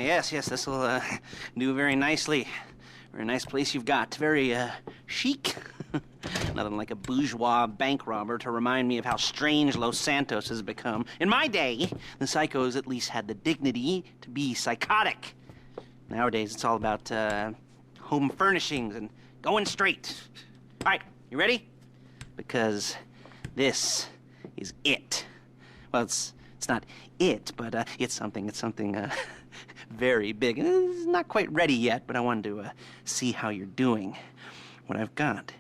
Yes, this'll do very nicely. Very nice place you've got. Very chic. Nothing like a bourgeois bank robber to remind me of how strange Los Santos has become. In my day, the psychos at least had the dignity to be psychotic. Nowadays, it's all about home furnishings and going straight. All right, you ready? Because this is it. Well, it's not it, but it's something very big. It's not quite ready yet, but I wanted to see how you're doing. What I've got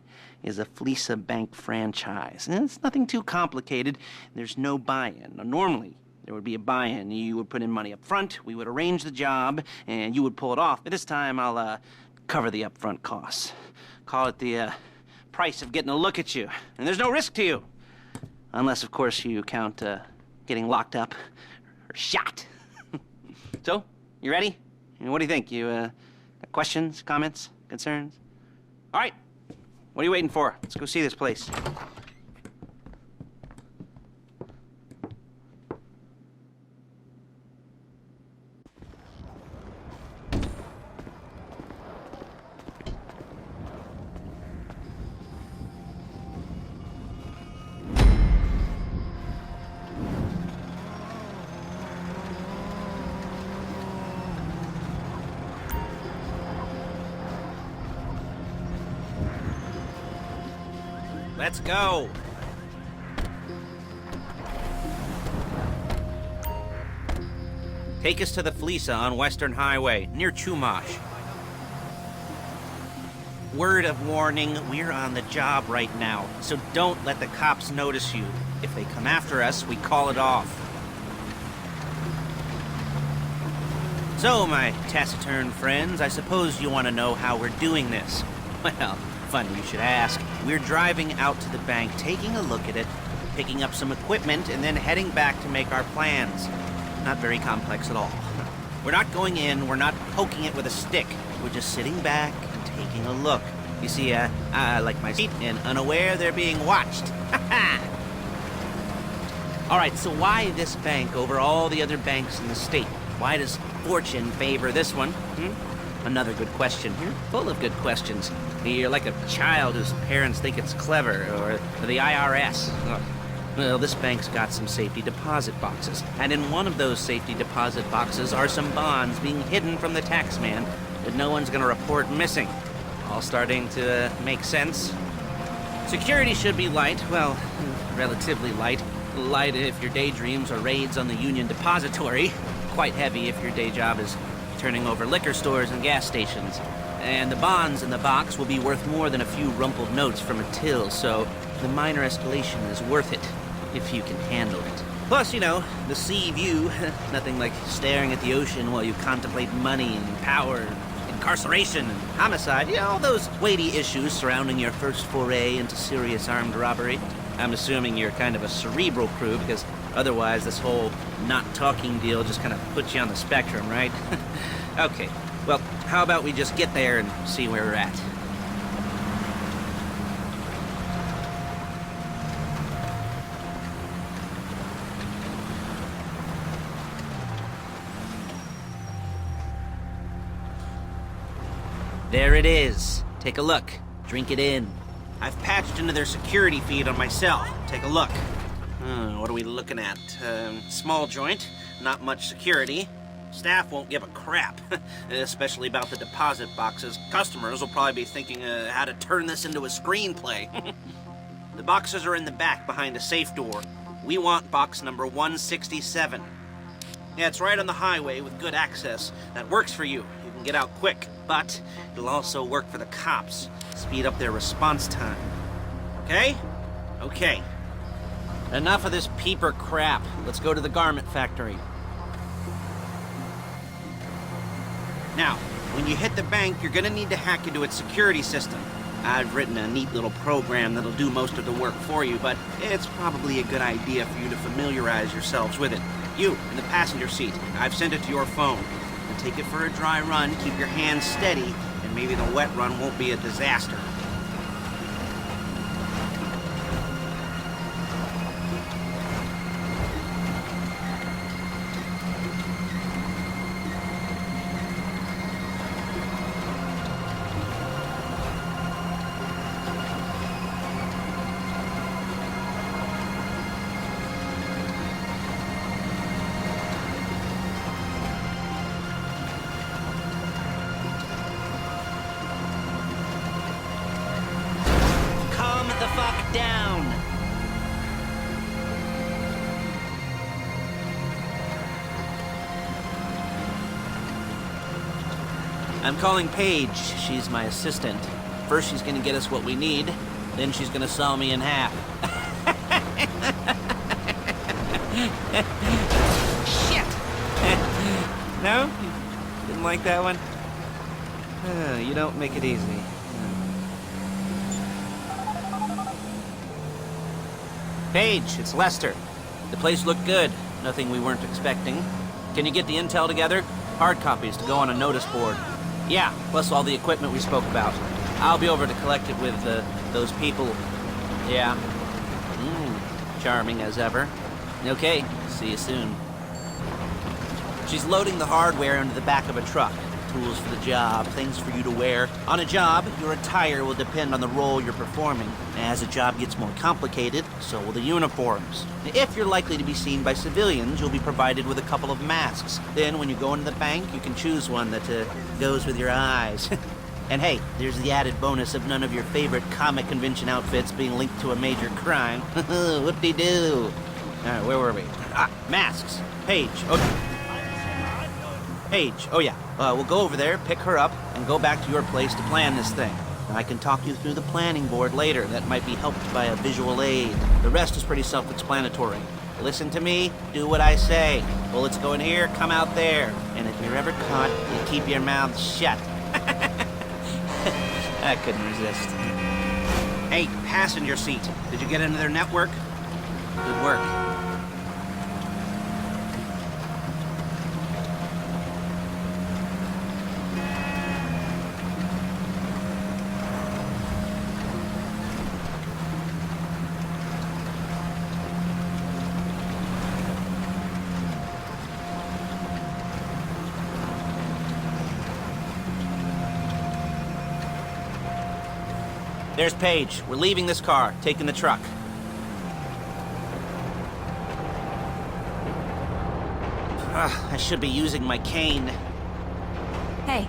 is a Fleeca Bank franchise. And it's nothing too complicated. There's no buy-in. Now, normally, there would be a buy-in. You would put in money up front, we would arrange the job, and you would pull it off. But this time, I'll cover the upfront costs. Call it the price of getting a look at you. And there's no risk to you. Unless, of course, you count getting locked up or shot. So, you ready? What do you think? You got questions, comments, concerns? All right. What are you waiting for? Let's go see this place. Let's go. Take us to the Fleeca on Western Highway, near Chumash. Word of warning, we're on the job right now, so don't let the cops notice you. If they come after us, we call it off. So, my taciturn friends, I suppose you want to know how we're doing this. Well, funny you should ask. We're driving out to the bank, taking a look at it, picking up some equipment, and then heading back to make our plans. Not very complex at all. We're not going in, we're not poking it with a stick. We're just sitting back and taking a look. You see, I like my seat and unaware they're being watched. All right, so why this bank over all the other banks in the state? Why does fortune favor this one? Another good question. You're full of good questions. You're like a child whose parents think it's clever, or the IRS. Well, this bank's got some safety deposit boxes, and in one of those safety deposit boxes are some bonds being hidden from the tax man that no one's gonna report missing. All starting to make sense. Security should be light, well, relatively light. Light if your daydreams are raids on the Union Depository. Quite heavy if your day job is turning over liquor stores and gas stations. And the bonds in the box will be worth more than a few rumpled notes from a till, so the minor escalation is worth it, if you can handle it. Plus, you know, the sea view, nothing like staring at the ocean while you contemplate money and power, incarceration and homicide, you know, all those weighty issues surrounding your first foray into serious armed robbery. I'm assuming you're kind of a cerebral crew, because otherwise this whole not talking deal just kind of puts you on the spectrum, right? Okay, well, how about we just get there and see where we're at? There it is. Take a look. Drink it in. I've patched into their security feed on my cell. Take a look. What are we looking at? Small joint, not much security. Staff won't give a crap, especially about the deposit boxes. Customers will probably be thinking how to turn this into a screenplay. The boxes are in the back behind a safe door. We want box number 167. Yeah, it's right on the highway with good access. That works for you. You can get out quick, but it'll also work for the cops. Speed up their response time. Okay? Okay. Enough of this peeper crap. Let's go to the garment factory. Now, when you hit the bank, you're gonna need to hack into its security system. I've written a neat little program that'll do most of the work for you, but it's probably a good idea for you to familiarize yourselves with it. You, in the passenger seat, I've sent it to your phone. And take it for a dry run, keep your hands steady, and maybe the wet run won't be a disaster. I'm calling Paige. She's my assistant. First, she's gonna get us what we need. Then she's gonna saw me in half. Shit! No? You didn't like that one? You don't make it easy. Paige, it's Lester. The place looked good. Nothing we weren't expecting. Can you get the intel together? Hard copies to go on a notice board. Yeah, plus all the equipment we spoke about. I'll be over to collect it with those people. Yeah. Charming as ever. Okay, see you soon. She's loading the hardware into the back of a truck. Tools for the job, things for you to wear. On a job, your attire will depend on the role you're performing. As a job gets more complicated, so will the uniforms. If you're likely to be seen by civilians, you'll be provided with a couple of masks. Then when you go into the bank, you can choose one that goes with your eyes. And hey, there's the added bonus of none of your favorite comic convention outfits being linked to a major crime. Whoop-de-doo. Alright, where were we? Masks. Paige. Okay. Paige, oh yeah. We'll go over there, pick her up, and go back to your place to plan this thing. I can talk you through the planning board later. That might be helped by a visual aid. The rest is pretty self-explanatory. Listen to me, do what I say. Bullets go in here, come out there. And if you're ever caught, you keep your mouth shut. I couldn't resist. Hey, passenger seat. Did you get into their network? Good work. There's Paige. We're leaving this car, taking the truck. I should be using my cane. Hey.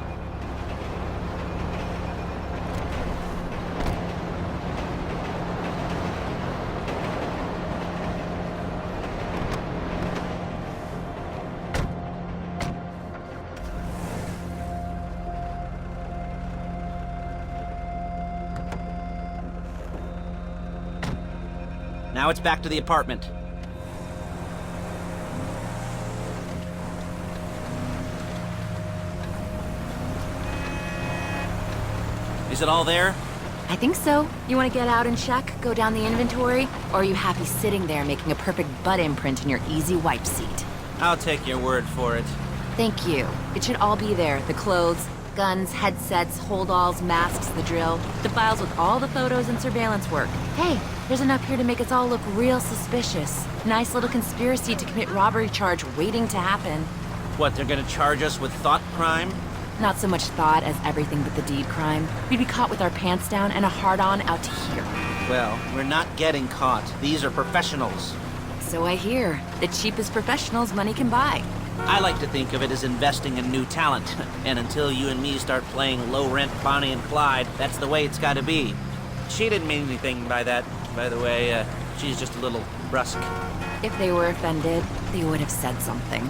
Now it's back to the apartment. Is it all there? I think so. You want to get out and check, go down the inventory? Or are you happy sitting there making a perfect butt imprint in your easy wipe seat? I'll take your word for it. Thank you. It should all be there. The clothes, guns, headsets, holdalls, masks, the drill. The files with all the photos and surveillance work. Hey, there's enough here to make us all look real suspicious. Nice little conspiracy to commit robbery charge waiting to happen. What, they're gonna charge us with thought crime? Not so much thought as everything but the deed crime. We'd be caught with our pants down and a hard-on out to here. Well, we're not getting caught. These are professionals. So I hear. The cheapest professionals money can buy. I like to think of it as investing in new talent. And until you and me start playing low-rent Bonnie and Clyde, that's the way it's gotta be. She didn't mean anything by that, by the way. She's just a little brusque. If they were offended, they would have said something.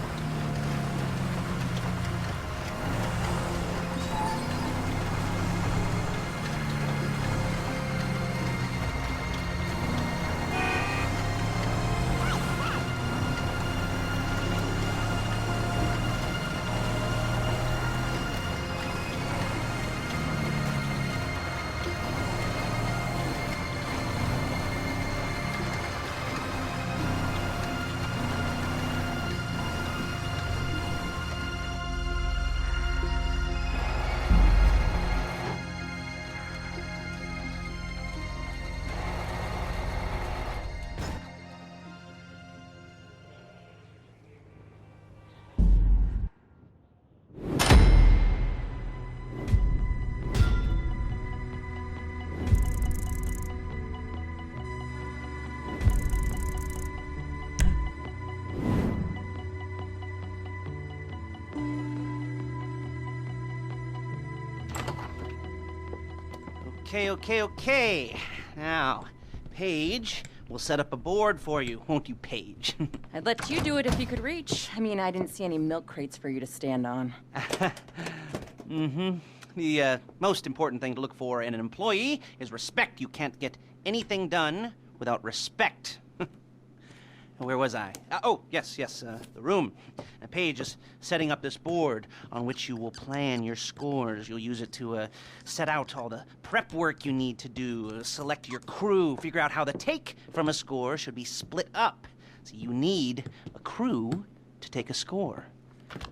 Okay. Now, Paige, we'll set up a board for you, won't you, Paige? I'd let you do it if you could reach. I mean, I didn't see any milk crates for you to stand on. The most important thing to look for in an employee is respect. You can't get anything done without respect. Where was I? Yes, the room. Paige is setting up this board on which you will plan your scores. You'll use it to set out all the prep work you need to do, select your crew, figure out how the take from a score should be split up. So you need a crew to take a score.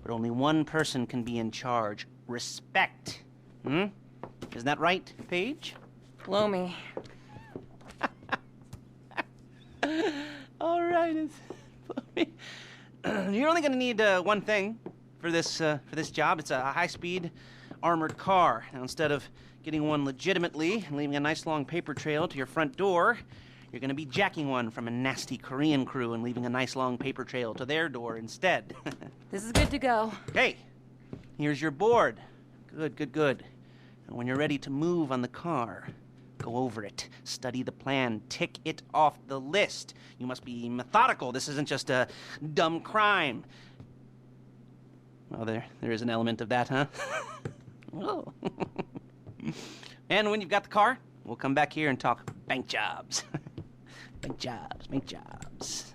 But only one person can be in charge. Respect. Isn't that right, Paige? Blow me. All right. You're only going to need one thing for this job. It's a high-speed armored car. Now, instead of getting one legitimately and leaving a nice long paper trail to your front door, you're going to be jacking one from a nasty Korean crew and leaving a nice long paper trail to their door instead. This is good to go. Hey, here's your board. Good. And when you're ready to move on the car, go over it, study the plan, tick it off the list. You must be methodical. This isn't just a dumb crime. Well, there is an element of that, huh? Oh. And when you've got the car, we'll come back here and talk bank jobs. Bank jobs.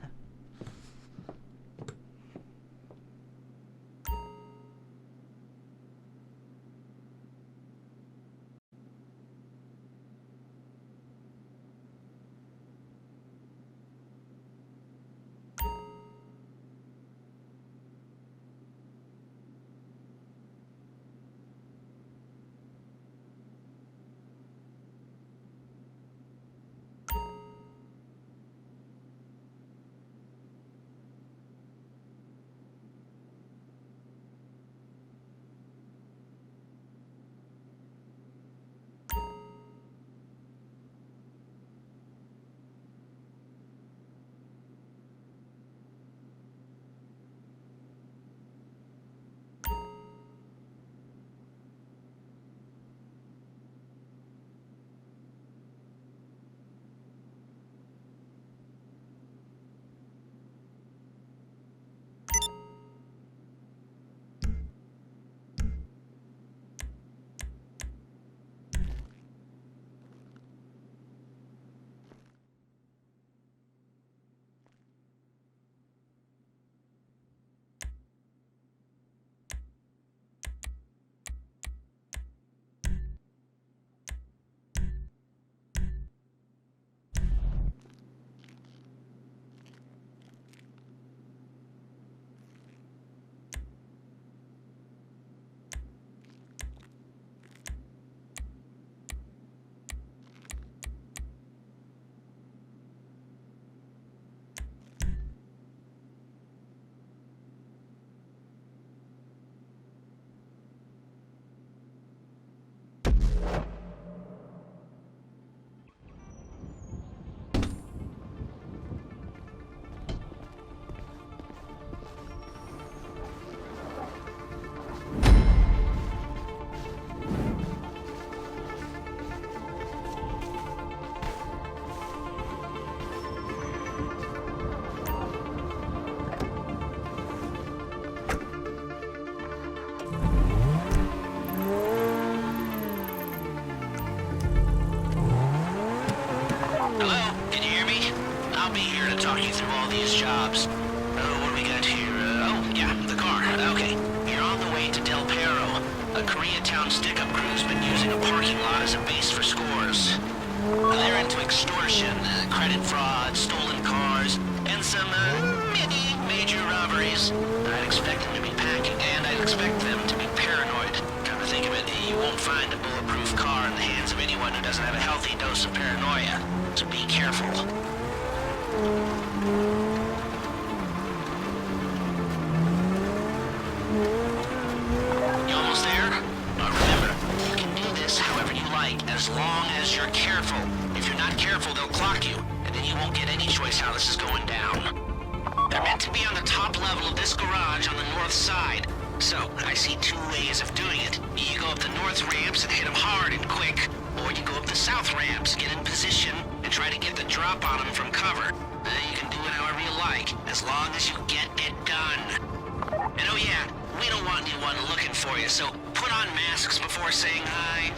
talk you through all these jobs. What do we got here? The car. Okay. You're on the way to Del Perro. A Koreatown stick-up crew's been using a parking lot as a base for scores. They're into extortion, credit fraud, stolen cars, and some, major robberies. I'd expect them to be packing, and I'd expect them to be paranoid. Come to think of it, you won't find a bulletproof car in the hands of anyone who doesn't have a healthy dose of paranoia. So be careful. You almost there? Remember, you can do this however you like, as long as you're careful. If you're not careful, they'll clock you, and then you won't get any choice how this is going down. They're meant to be on the top level of this garage on the north side. So, I see two ways of doing it. You go up the north ramps and hit them hard and quick, or you go up the south ramps, get in position, and try to get the drop on them from cover. You can do it however you like, as long as you get it done. And oh yeah, we don't want anyone looking for you, so put on masks masks before saying hi.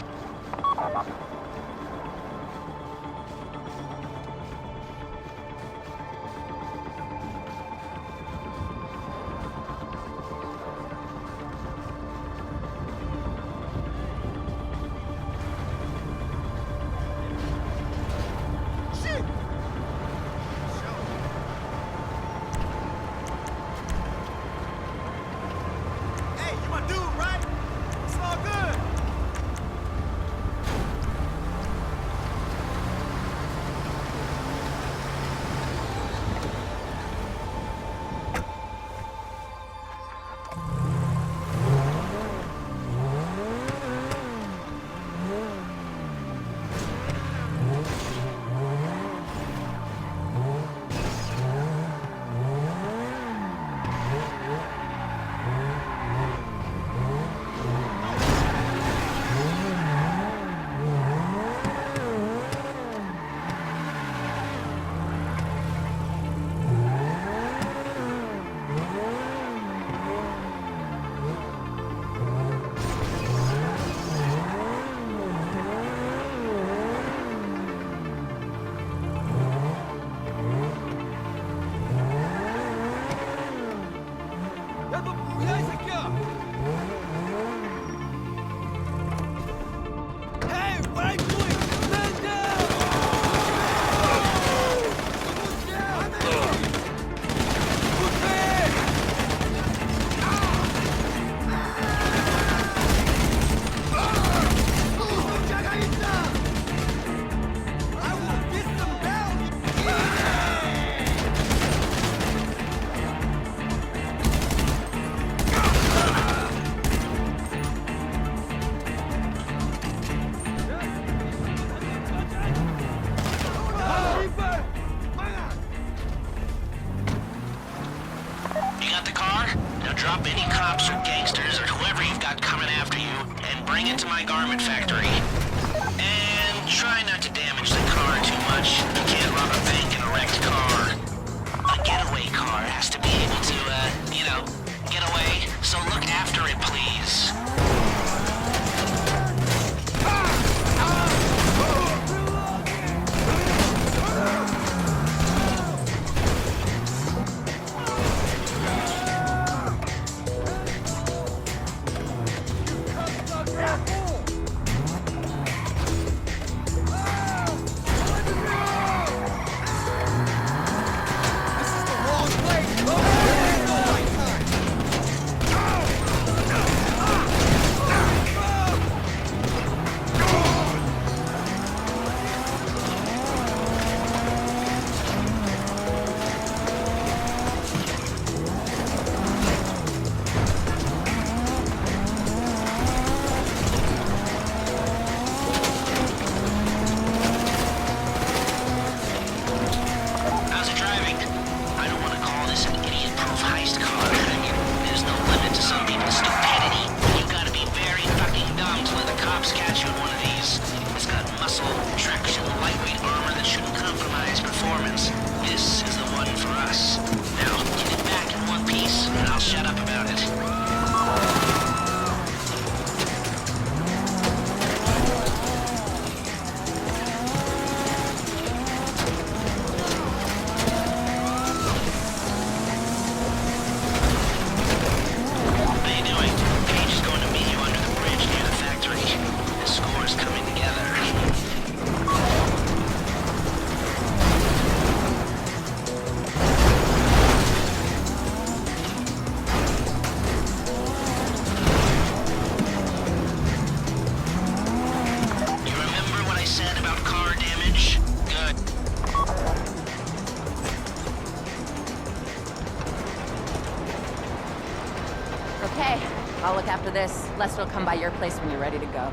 Okay, I'll look after this. Lester will come by your place when you're ready to go.